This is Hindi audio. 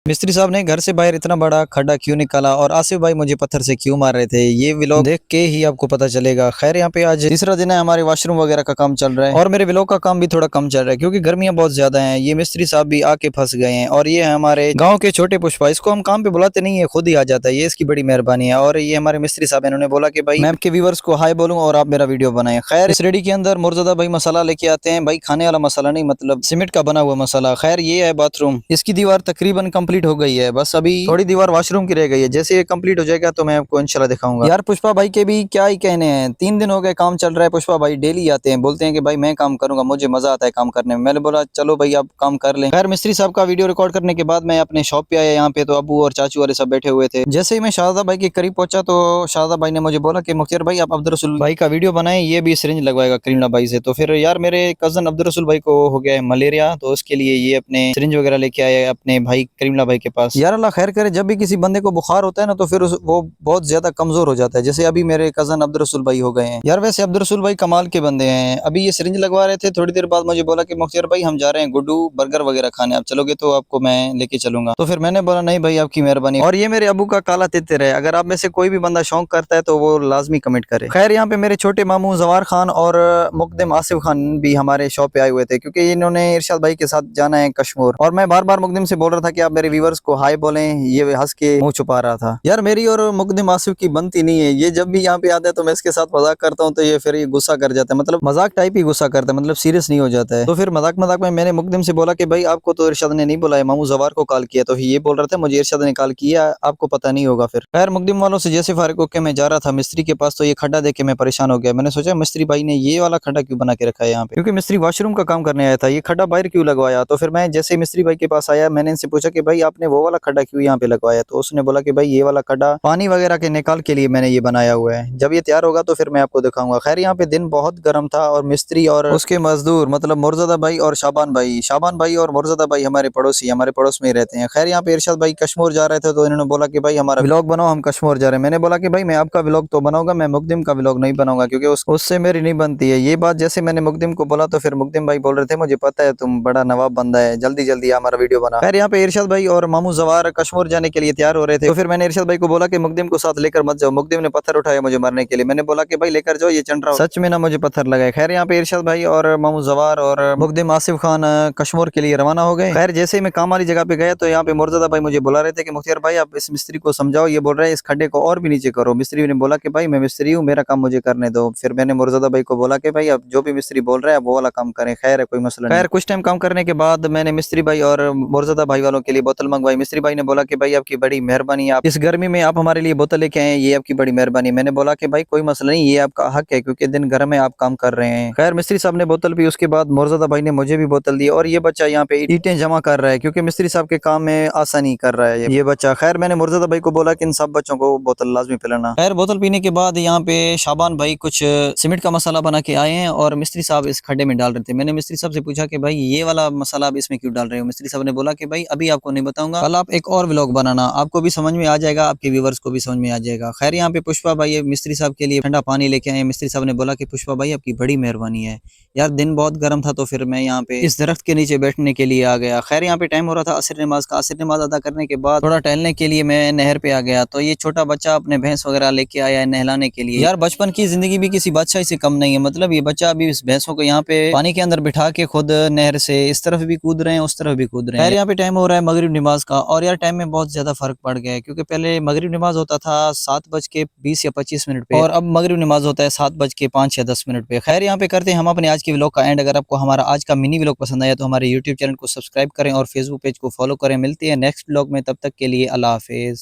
मिस्त्री साहब ने घर से बाहर इतना बड़ा खड्डा क्यों निकाला और आसिफ भाई मुझे पत्थर से क्यों मार रहे थे, ये व्लॉग देख के ही आपको पता चलेगा। खैर यहाँ पे आज तीसरा दिन है, हमारे वॉशरूम वगैरह का काम चल रहा है और मेरे व्लॉग का काम भी थोड़ा कम चल रहा है क्योंकि गर्मियां बहुत ज्यादा हैं। ये मिस्त्री साहब भी आके फंस गए हैं और ये है हमारे गाँव के छोटे पुष्पा। इसको हम काम पे बुलाते नहीं है, खुद ही आ जाता है, ये इसकी बड़ी मेहरबानी है। और ये हमारे मिस्त्री साहब इन्होंने बोला कि भाई मैं आपके व्यूवर्स को हाई बोलूँ और आप मेरा वीडियो बनाएं। खैर इस रेडी के अंदर मुर्तजा भाई मसाला लेके आते हैं, भाई खाने वाला मसाला नहीं, मतलब सीमेंट का बना हुआ मसाला। खैर ये है बाथरूम, इसकी दीवार तकरीबन कंप्लीट हो गई है, बस अभी थोड़ी दीवार वॉशरूम की रह गई है। जैसे ये कंप्लीट हो जाएगा तो मैं आपको इंशाल्लाह दिखाऊंगा। यार पुष्पा भाई के भी क्या ही कहने हैं, 3 दिन हो गए काम चल रहा है। पुष्पा भाई डेली आते हैं, बोलते हैं कि भाई मैं काम करूंगा, मुझे मजा आता है काम करने में। मैंने बोला चलो भाई आप काम कर लें। खैर मिस्त्री साहब का वीडियो रिकॉर्ड करने के बाद मैं अपने शॉप पे आया। यहाँ पे तो अबू और चाचू वाले सब बैठे हुए थे। जैसे ही मैं शारदा भाई के करीब पहुंचा तो शारदा भाई ने मुझे बोला कि मुख्तियार भाई आप अब्दुल रसूल भाई का वीडियो बनाएं, ये भी सिरिंज लगवाएगा करीमना भाई से। तो फिर यार मेरे कजन अब्दुल रसूल भाई को हो गया है मलेरिया, तो उसके लिए ये अपने सिरिंज वगैरह लेके आए अपने भाई करीमना भाई के पास। यार अल्लाह खैर करे, जब भी किसी बंदे को बुखार होता है ना तो फिर वो बहुत ज्यादा कमजोर हो जाता है। जैसे अभी मेरे कजन अब्दुल रसूल भाई हो गए हैं। यार वैसे अब्दुल रसूल भाई कमाल के बंदे हैं। अभी ये सिरिंज लगवा रहे थे, थोड़ी देर बाद मुझे बोला कि मुख्तियार भाई हम जा रहे हैं गुड्डू बर्गर वगैरह खाने, आप चलोगे तो आपको मैं लेके चलूंगा। तो फिर मैंने बोला नहीं भाई आपकी मेहरबानी। और ये मेरे अबू का काला तितर है, अगर आप में से कोई भी बंदा शौक करता है तो वो लाजमी कमेंट करे। खैर यहाँ पे मेरे छोटे मामू जवार खान और मुकदम आसिफ खान भी हमारे शॉप पे आए हुए थे क्योंकि इन्होंने इरशाद भाई के साथ जाना है कश्मीर। और मैं बार बार मुकदम से बोल रहा था कि आप मेरे व्यूवर्स को हाई बोलें, ये हंस के मुंह छुपा रहा था। यार मेरी और मुकदम आसिफ की बनती नहीं है, ये जब भी यहाँ पे आता है तो मैं इसके साथ मजाक करता हूँ तो ये फिर ये गुस्सा कर जाता है, मतलब मजाक टाइप ही गुस्सा करता है, मतलब सीरियस नहीं हो जाता है। तो फिर मजाक मजाक में मैंने मुकदम से बोला कि भाई आपको तो इरशाद ने नहीं बुलाया, मामू जवार को कॉल किया। तो ये बोल रहा था मुझे इरशाद ने कॉल किया, आपको पता नहीं होगा। फिर खैर मुकदम वालों से जैसे फारिग होकर मैं जा रहा था मिस्त्री के पास तो ये खड्डा देख के मैं परेशान हो गया। मैंने सोचा मिस्त्री भाई ने ये वाला खड्डा क्यों बना के रखा है यहाँ पे, क्योंकि मिस्त्री वॉशरूम का काम करने आया था, ये खड्डा बाहर क्यों लगवाया। तो फिर मैं जैसे मिस्त्री भाई के पास आया मैंने इनसे पूछा कि भाई आपने वो वाला खड्डा क्यों यहाँ पे लगवाया। तो उसने बोला कि भाई ये वाला खड्डा पानी वगैरह के निकाल के लिए मैंने ये बनाया हुआ है, जब ये तैयार होगा तो फिर मैं आपको दिखाऊंगा। खैर यहाँ पे दिन बहुत गर्म था और मिस्त्री और उसके मजदूर मतलब मुर्तजा भाई और शाबान भाई और मुर्तजा भाई हमारे पड़ोसी, हमारे पड़ोस में ही रहते हैं। खैर यहाँ पे इरशाद भाई कश्मीर जा रहे थे तो इन्होंने बोला कि भाई हमारा व्लॉग बनाओ, हम कश्मीर जा रहे हैं। मैंने बोला कि भाई मैं आपका व्लॉग तो बनाऊंगा, मैं मुकदम का व्लॉग नहीं बनाऊंगा क्योंकि उससे मेरी नहीं बनती है। ये बात जैसे मैंने मुकदम को बोला तो फिर मुकदम भाई बोल रहे थे मुझे पता है तुम बड़ा नवाब बंदा है, जल्दी जल्दी हमारा वीडियो बना। खैर यहाँ पे इरशाद भाई और मामू जवार कश्मीर जाने के लिए तैयार हो रहे थे। तो फिर मैंने इरशाद भाई को बोला कि मुकदम को साथ लेकर मत जाओ। मुकदम ने पत्थर उठाया मुझे मारने के लिए, मैंने बोला कि भाई लेकर जाओ, ये चंड रहा सच में ना मुझे पत्थर लगाए। खैर यहाँ पे इरशाद भाई और मामू जवार और मुकदम आसिफ खान कश्मीर के लिए रवाना हो गए। खैर जैसे ही मैं काम वाली जगह पे गया तो यहाँ पे मुर्तजा भाई मुझे बुला रहे थे कि मुख्तियार भाई आप इस मिस्त्री को समझाओ, ये बोल रहा है इस खड्डे को और भी नीचे करो। मिस्त्री ने बोला कि भाई मैं मिस्त्री हूँ, मेरा काम मुझे करने दो। फिर मैंने मुर्तजा भाई को बोला कि भाई अब जो भी मिस्त्री बोल रहा है वो वाला काम करें, खैर है कोई मसला नहीं। खैर कुछ टाइम काम करने के बाद मैंने मिस्त्री भाई और मुर्तजा भाई वालों के लिए बोतल मंगवाई। मिस्त्री भाई ने बोला कि भाई आपकी बड़ी मेहरबानी, आप इस गर्मी में आप हमारे लिए बोतल लेके आए, ये आपकी बड़ी मेहरबानी। मैंने बोला कि भाई कोई मसला नहीं, ये आपका हक है क्योंकि दिन गर्म है, आप काम कर रहे हैं। खैर मिस्त्री साहब ने बोतल पी, उसके बाद मुर्तजा भाई ने मुझे भी बोतल दी और ये बच्चा यहाँ पे ईंटें जमा कर रहा है क्योंकि मिस्त्री साहब के काम में आसानी कर रहा है ये बच्चा। खैर मैंने मुर्तजा भाई को बोला कि इन सब बच्चों को बोतल लाजमी पिलाना। खैर बोतल पीने के बाद यहाँ पे शाबान भाई कुछ सीमेंट का मसाला बना के आए हैं और मिस्त्री साहब इस खड्डे में डाल रहे थे। मैंने मिस्त्री साहब से पूछा कि भाई ये वाला मसाला आप इसमें क्यों डाल रहे हो। मिस्त्री साहब ने बोला कि भाई अभी आपको नहीं बताऊंगा, कल आप एक और व्लॉग बनाना, आपको भी समझ में आ जाएगा, आपके व्यूवर्स को भी समझ में आ जाएगा। खैर यहाँ पे पुष्पा भाई मिस्त्री साहब के लिए ठंडा पानी लेके आए। मिस्त्री साहब ने बोला कि पुष्पा भाई आपकी बड़ी मेहरबानी है, यार दिन बहुत गर्म था तो फिर मैं यहाँ पे इस दरख्त के नीचे बैठने के लिए आ गया। खैर यहाँ पे टाइम हो रहा था असर नमाज का, असर नमाज अदा करने के बाद थोड़ा टहलने के लिए मैं नहर पे आ गया तो ये छोटा बच्चा अपने भैंस वगैरह लेके आया है नहलाने के लिए। यार बचपन की जिंदगी भी किसी बादशाही से कम नहीं है, मतलब ये बच्चा अभी इस भैंसों को यहाँ पे पानी के अंदर बिठा के खुद नहर से इस तरफ भी कूद रहे हैं उस तरफ भी कूद रहे हैं। यहाँ पे टाइम हो रहा है मगरिब नमाज का और यार टाइम में बहुत ज्यादा फर्क पड़ गया है क्योंकि पहले मगरिब नमाज होता था 7:20 या 25 पे और अब मगरिब नमाज होता है 7:05 या 10 पे। खैर यहाँ पे करते हैं हम अपने आज के व्लॉग का एंड। अगर आपको हमारा आज का मिनी व्लॉग पसंद आया तो हमारे यूट्यूब चैनल को सब्सक्राइब करें और फेसबुक पेज को फॉलो करें। मिलती है नेक्स्ट व्लॉग में, तब तक के लिए अल्लाह हाफिज।